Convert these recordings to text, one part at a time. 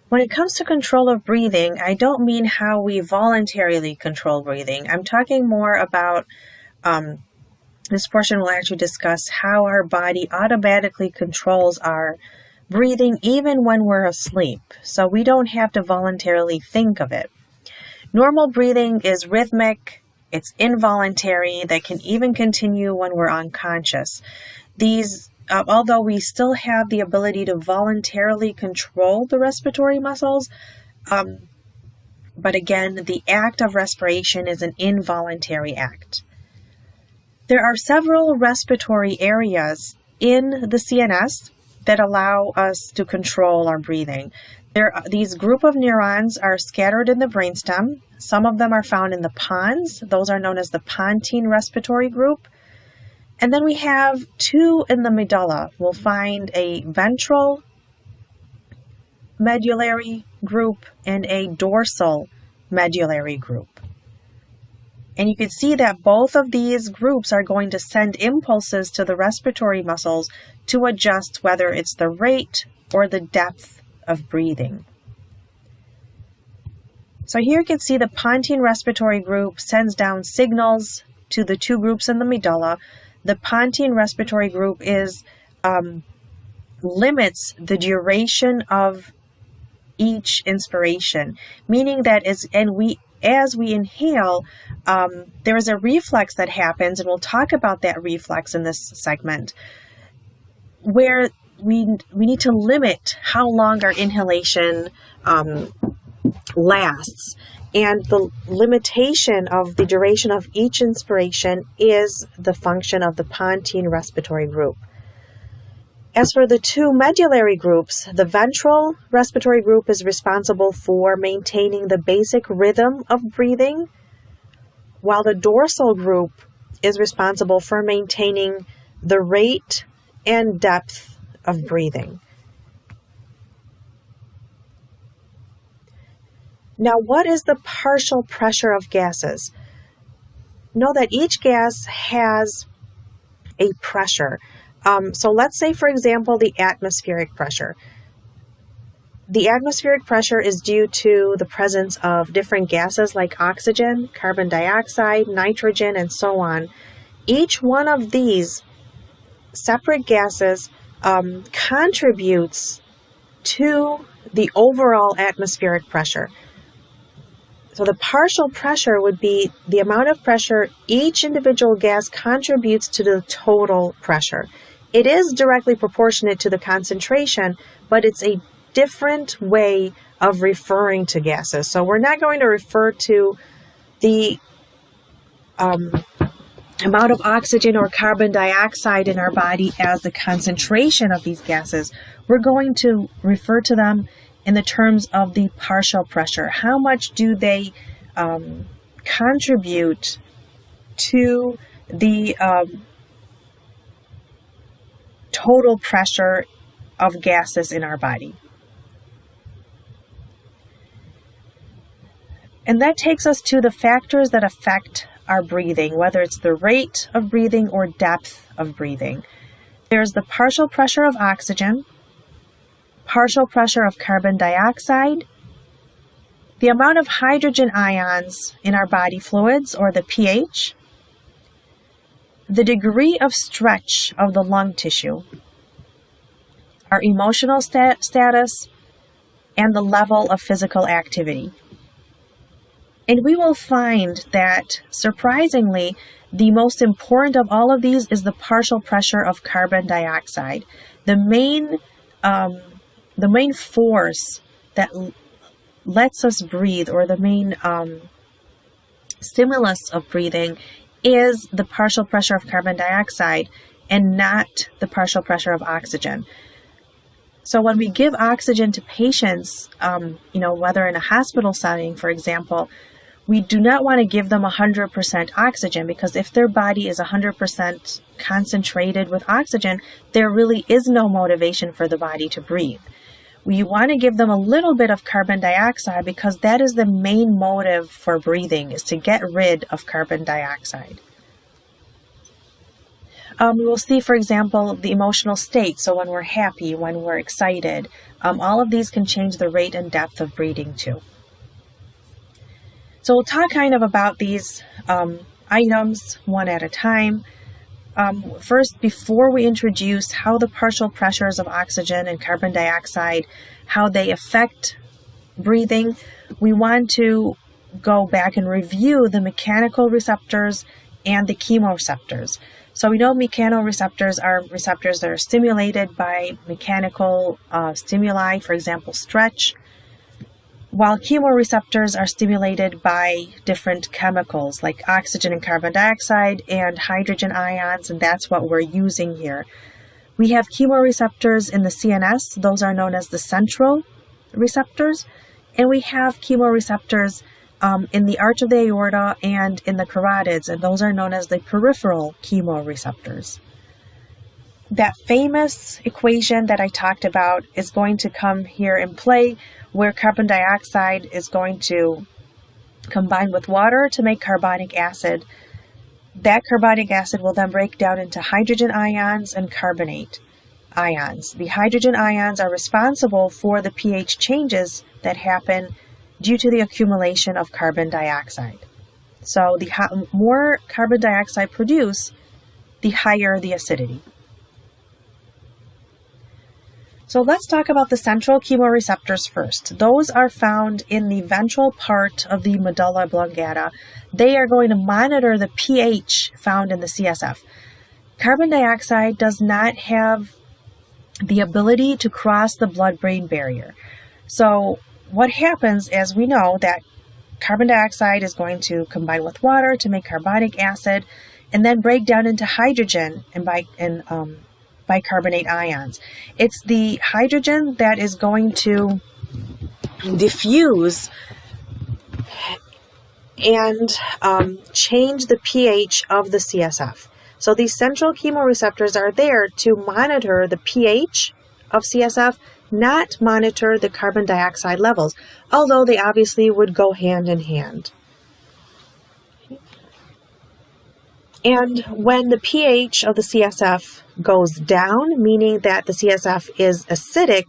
When it comes to control of breathing, I don't mean how we voluntarily control breathing. I'm talking more about, this portion will actually discuss how our body automatically controls our breathing even when we're asleep. So we don't have to voluntarily think of it. Normal breathing is rhythmic, it's involuntary, that can even continue when we're unconscious. These although we still have the ability to voluntarily control the respiratory muscles, but again, the act of respiration is an involuntary act. There are several respiratory areas in the CNS that allow us to control our breathing. These group of neurons are scattered in the brainstem. Some of them are found in the pons. Those are known as the pontine respiratory group. And then we have two in the medulla. We'll find a ventral medullary group and a dorsal medullary group. And you can see that both of these groups are going to send impulses to the respiratory muscles to adjust whether it's the rate or the depth of breathing. So here you can see the pontine respiratory group sends down signals to the two groups in the medulla. The pontine respiratory group limits the duration of each inspiration, meaning that as we inhale, there is a reflex that happens, and we'll talk about that reflex in this segment, where we need to limit how long our inhalation lasts. And the limitation of the duration of each inspiration is the function of the pontine respiratory group. As for the two medullary groups, the ventral respiratory group is responsible for maintaining the basic rhythm of breathing, while the dorsal group is responsible for maintaining the rate and depth of breathing. Now, what is the partial pressure of gases? Know that each gas has a pressure. So let's say, for example, the atmospheric pressure. The atmospheric pressure is due to the presence of different gases like oxygen, carbon dioxide, nitrogen, and so on. Each one of these separate gases contributes to the overall atmospheric pressure. So the partial pressure would be the amount of pressure each individual gas contributes to the total pressure. It is directly proportionate to the concentration, but it's a different way of referring to gases. So we're not going to refer to the amount of oxygen or carbon dioxide in our body as the concentration of these gases. We're going to refer to them in the terms of the partial pressure. How much do they contribute to the total pressure of gases in our body? And that takes us to the factors that affect our breathing, whether it's the rate of breathing or depth of breathing. There's the partial pressure of oxygen, partial pressure of carbon dioxide, the amount of hydrogen ions in our body fluids, or the pH, the degree of stretch of the lung tissue, our emotional status, and the level of physical activity. And we will find that, surprisingly, the most important of all of these is the partial pressure of carbon dioxide. The main force that lets us breathe, or the main stimulus of breathing, is the partial pressure of carbon dioxide and not the partial pressure of oxygen. So when we give oxygen to patients, whether in a hospital setting, for example, we do not want to give them 100% oxygen, because if their body is 100% concentrated with oxygen, there really is no motivation for the body to breathe. We want to give them a little bit of carbon dioxide, because that is the main motive for breathing, is to get rid of carbon dioxide. We will see, for example, the emotional state. So when we're happy, when we're excited, All of these can change the rate and depth of breathing too. So we'll talk kind of about these items one at a time. First, before we introduce how the partial pressures of oxygen and carbon dioxide, how they affect breathing, we want to go back and review the mechanical receptors and the chemoreceptors. So we know mechanoreceptors are receptors that are stimulated by mechanical stimuli, for example, stretch, while chemoreceptors are stimulated by different chemicals like oxygen and carbon dioxide and hydrogen ions, and that's what we're using here. We have chemoreceptors in the CNS, those are known as the central receptors, and we have chemoreceptors in the arch of the aorta and in the carotids, and those are known as the peripheral chemoreceptors. That famous equation that I talked about is going to come here in play, where carbon dioxide is going to combine with water to make carbonic acid. That carbonic acid will then break down into hydrogen ions and carbonate ions. The hydrogen ions are responsible for the pH changes that happen due to the accumulation of carbon dioxide. So the more carbon dioxide produced, the higher the acidity. So let's talk about the central chemoreceptors first. Those are found in the ventral part of the medulla oblongata. They are going to monitor the pH found in the CSF. Carbon dioxide does not have the ability to cross the blood-brain barrier. So what happens, as we know, that carbon dioxide is going to combine with water to make carbonic acid and then break down into hydrogen and bicarbonate ions. It's the hydrogen that is going to diffuse and change the pH of the CSF. So these central chemoreceptors are there to monitor the pH of CSF, not monitor the carbon dioxide levels, although they obviously would go hand in hand. And when the pH of the CSF goes down, meaning that the CSF is acidic,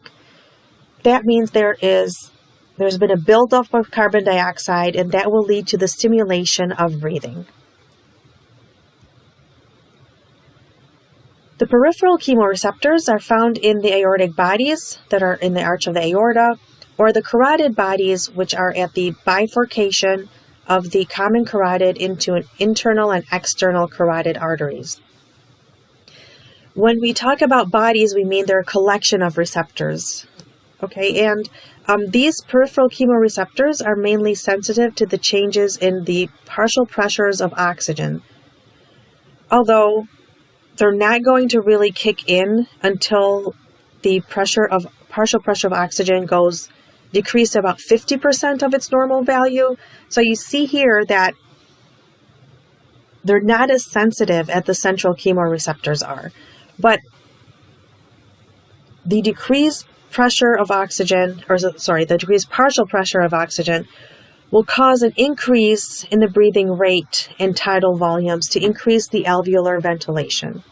that means there's been a buildup of carbon dioxide, and that will lead to the stimulation of breathing. The peripheral chemoreceptors are found in the aortic bodies that are in the arch of the aorta, or the carotid bodies, which are at the bifurcation of the common carotid into an internal and external carotid arteries. When we talk about bodies, we mean they're a collection of receptors. Okay, and these peripheral chemoreceptors are mainly sensitive to the changes in the partial pressures of oxygen, although they're not going to really kick in until the partial pressure of oxygen decreased to about 50% of its normal value. So you see here that they're not as sensitive as the central chemoreceptors are. But the decreased pressure of oxygen, the decreased partial pressure of oxygen will cause an increase in the breathing rate and tidal volumes to increase the alveolar ventilation.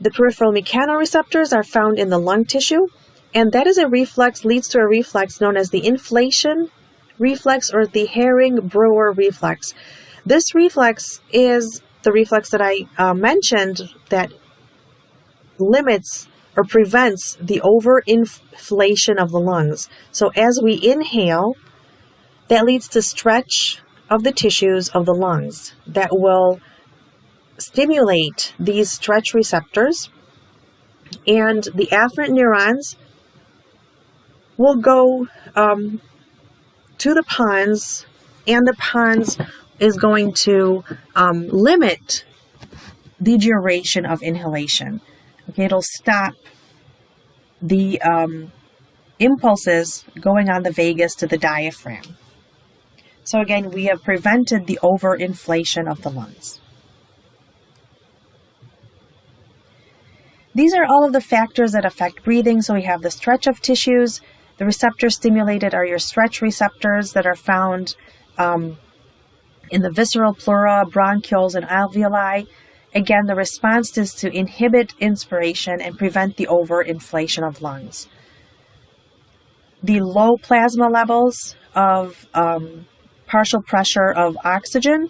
The peripheral mechanoreceptors are found in the lung tissue, and that is leads to a reflex known as the inflation reflex or the Herring-Brewer reflex. This reflex is the reflex that I mentioned that limits or prevents the overinflation of the lungs. So as we inhale, that leads to stretch of the tissues of the lungs that will stimulate these stretch receptors, and the afferent neurons will go to the pons, and the pons is going to limit the duration of inhalation. Okay, it'll stop the impulses going on the vagus to the diaphragm. So again, we have prevented the overinflation of the lungs. These are all of the factors that affect breathing. So we have the stretch of tissues. The receptors stimulated are your stretch receptors that are found in the visceral pleura, bronchioles, and alveoli. Again, the response is to inhibit inspiration and prevent the overinflation of lungs. The low plasma levels of partial pressure of oxygen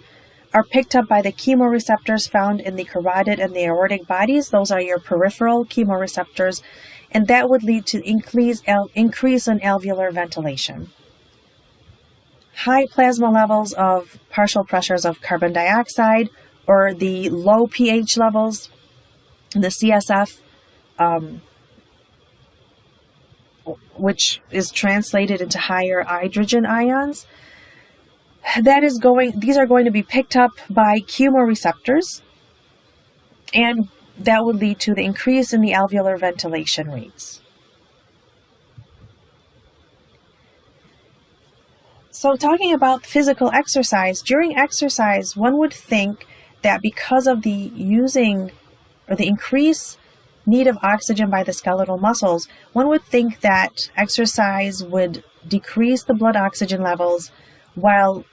are picked up by the chemoreceptors found in the carotid and the aortic bodies. Those are your peripheral chemoreceptors, and that would lead to increase in alveolar ventilation. High plasma levels of partial pressures of carbon dioxide or the low pH levels in the CSF, which is translated into higher hydrogen ions, these are going to be picked up by chemoreceptors, and that would lead to the increase in the alveolar ventilation rates. So talking about physical exercise, during exercise, one would think that because of the increased need of oxygen by the skeletal muscles, one would think that exercise would decrease the blood oxygen levels while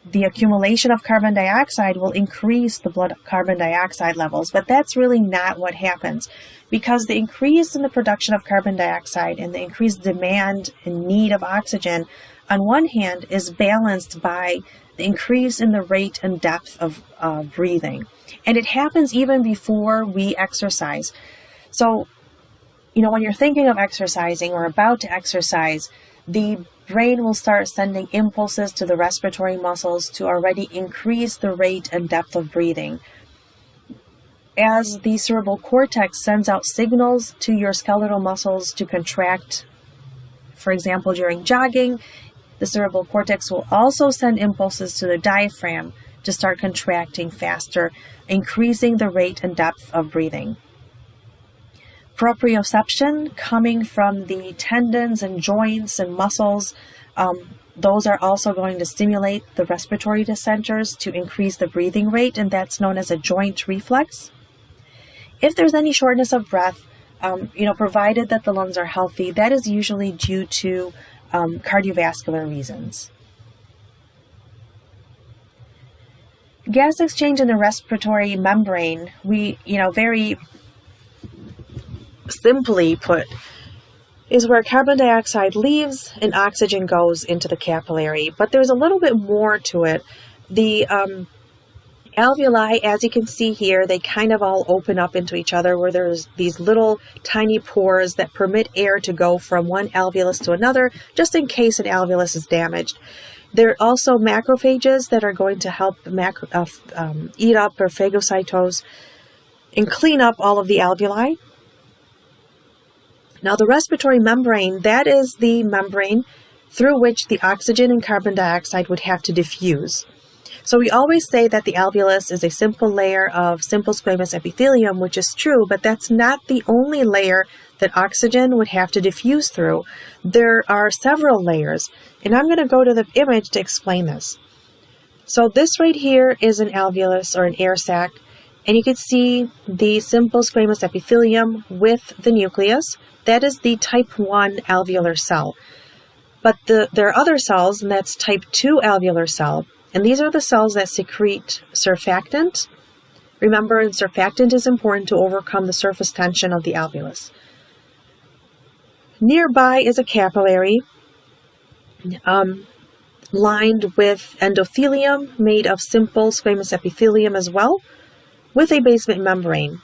the accumulation of carbon dioxide will increase the blood carbon dioxide levels. But that's really not what happens, because the increase in the production of carbon dioxide and the increased demand and need of oxygen on one hand is balanced by the increase in the rate and depth of breathing. And it happens even before we exercise. So, when you're thinking of exercising or about to exercise, the brain will start sending impulses to the respiratory muscles to already increase the rate and depth of breathing. As the cerebral cortex sends out signals to your skeletal muscles to contract, for example, during jogging, the cerebral cortex will also send impulses to the diaphragm to start contracting faster, increasing the rate and depth of breathing. Proprioception, coming from the tendons and joints and muscles, those are also going to stimulate the respiratory centers to increase the breathing rate, and that's known as a joint reflex. If there's any shortness of breath, provided that the lungs are healthy, that is usually due to cardiovascular reasons. Gas exchange in the respiratory membrane, very simply put, is where carbon dioxide leaves and oxygen goes into the capillary. But there's a little bit more to it. The alveoli, as you can see here, they kind of all open up into each other, where there's these little tiny pores that permit air to go from one alveolus to another, just in case an alveolus is damaged. There are also macrophages that are going to help eat up or phagocytose and clean up all of the alveoli. Now, the respiratory membrane, that is the membrane through which the oxygen and carbon dioxide would have to diffuse. So we always say that the alveolus is a simple layer of simple squamous epithelium, which is true, but that's not the only layer that oxygen would have to diffuse through. There are several layers, and I'm going to go to the image to explain this. So this right here is an alveolus or an air sac, and you can see the simple squamous epithelium with the nucleus. That is the type 1 alveolar cell. But there are other cells, and that's type 2 alveolar cell. And these are the cells that secrete surfactant. Remember, surfactant is important to overcome the surface tension of the alveolus. Nearby is a capillary lined with endothelium made of simple squamous epithelium as well, with a basement membrane.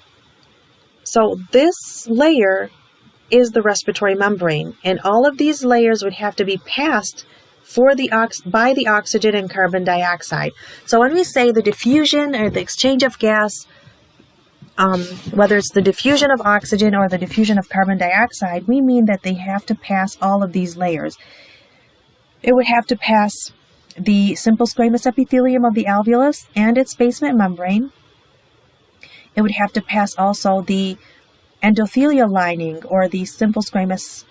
So this layer is the respiratory membrane, and all of these layers would have to be passed by the oxygen and carbon dioxide. So when we say the diffusion or the exchange of gas, whether it's the diffusion of oxygen or the diffusion of carbon dioxide, we mean that they have to pass all of these layers. It would have to pass the simple squamous epithelium of the alveolus and its basement membrane. It would have to pass also the endothelial lining or the simple squamous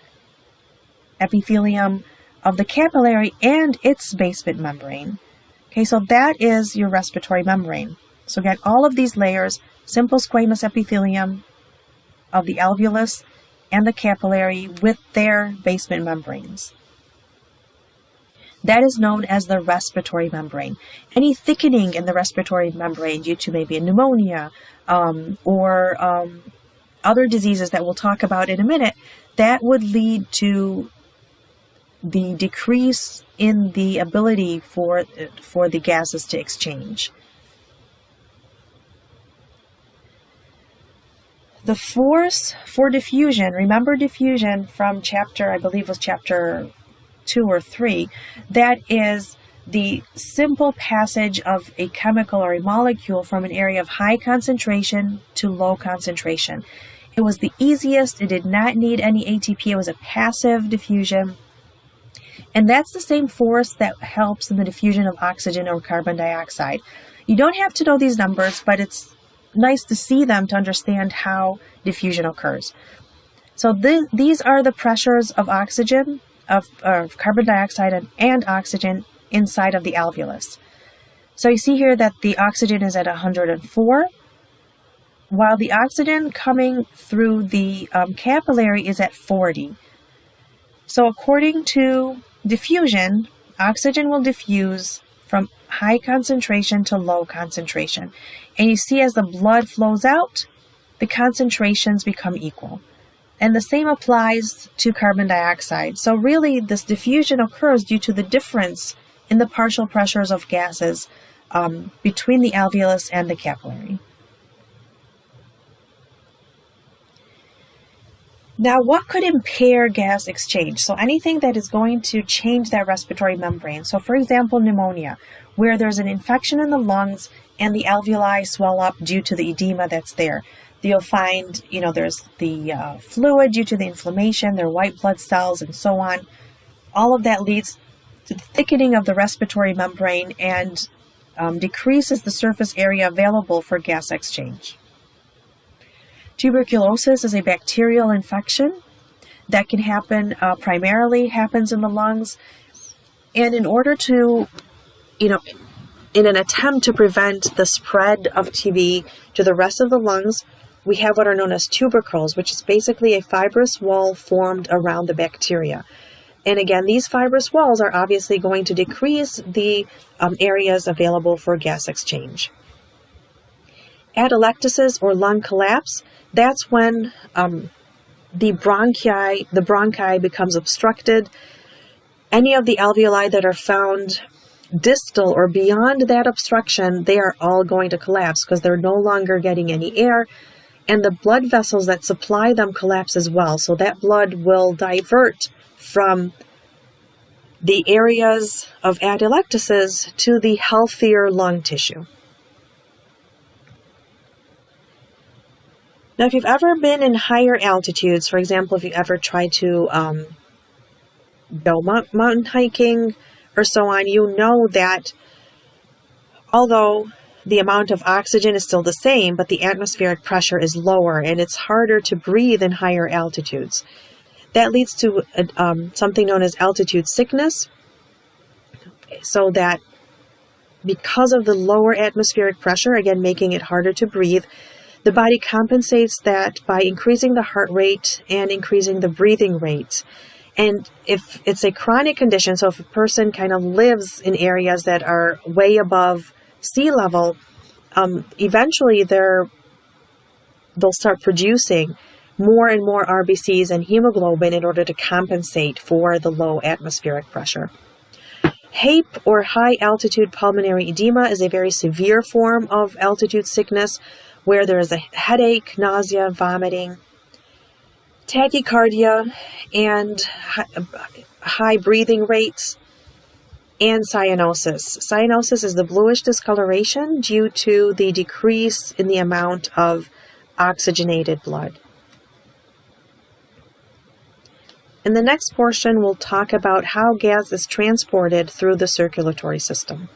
epithelium of the capillary and its basement membrane. Okay, so that is your respiratory membrane. So again, all of these layers, simple squamous epithelium of the alveolus and the capillary with their basement membranes. That is known as the respiratory membrane. Any thickening in the respiratory membrane due to maybe a pneumonia or other diseases that we'll talk about in a minute, that would lead to the decrease in the ability for the gases to exchange. The force for diffusion, remember diffusion from chapter, I believe was chapter 2 or 3, that is the simple passage of a chemical or a molecule from an area of high concentration to low concentration. It was the easiest. It did not need any ATP. It was a passive diffusion. And that's the same force that helps in the diffusion of oxygen or carbon dioxide. You don't have to know these numbers, but it's nice to see them to understand how diffusion occurs. So these are the pressures of oxygen, of carbon dioxide and oxygen inside of the alveolus. So you see here that the oxygen is at 104, while the oxygen coming through the capillary is at 40. So according to diffusion, oxygen will diffuse from high concentration to low concentration. And you see as the blood flows out, the concentrations become equal. And the same applies to carbon dioxide. So really, this diffusion occurs due to the difference in the partial pressures of gases between the alveolus and the capillary. Now, what could impair gas exchange? So anything that is going to change that respiratory membrane. So for example, pneumonia, where there's an infection in the lungs and the alveoli swell up due to the edema that's there. You'll find, there's the fluid due to the inflammation, there are white blood cells, and so on. All of that leads to the thickening of the respiratory membrane and decreases the surface area available for gas exchange. Tuberculosis is a bacterial infection that can happen, primarily happens in the lungs. And in order to, in an attempt to prevent the spread of TB to the rest of the lungs, we have what are known as tubercles, which is basically a fibrous wall formed around the bacteria. And again, these fibrous walls are obviously going to decrease the areas available for gas exchange. Atelectasis or lung collapse, that's when the bronchi becomes obstructed. Any of the alveoli that are found distal or beyond that obstruction, they are all going to collapse because they're no longer getting any air. And the blood vessels that supply them collapse as well. So that blood will divert from the areas of atelectasis to the healthier lung tissue. Now, if you've ever been in higher altitudes, for example, if you ever tried to go mountain hiking or so on, you know that although the amount of oxygen is still the same, but the atmospheric pressure is lower and it's harder to breathe in higher altitudes. That leads to something known as altitude sickness, so that because of the lower atmospheric pressure, again making it harder to breathe, the body compensates that by increasing the heart rate and increasing the breathing rate. And if it's a chronic condition, so if a person kind of lives in areas that are way above sea level, eventually they'll start producing more and more RBCs and hemoglobin in order to compensate for the low atmospheric pressure. HAPE, or high altitude pulmonary edema, is a very severe form of altitude sickness where there is a headache, nausea, vomiting, tachycardia, and high breathing rates, and cyanosis. Cyanosis is the bluish discoloration due to the decrease in the amount of oxygenated blood. In the next portion, we'll talk about how gas is transported through the circulatory system.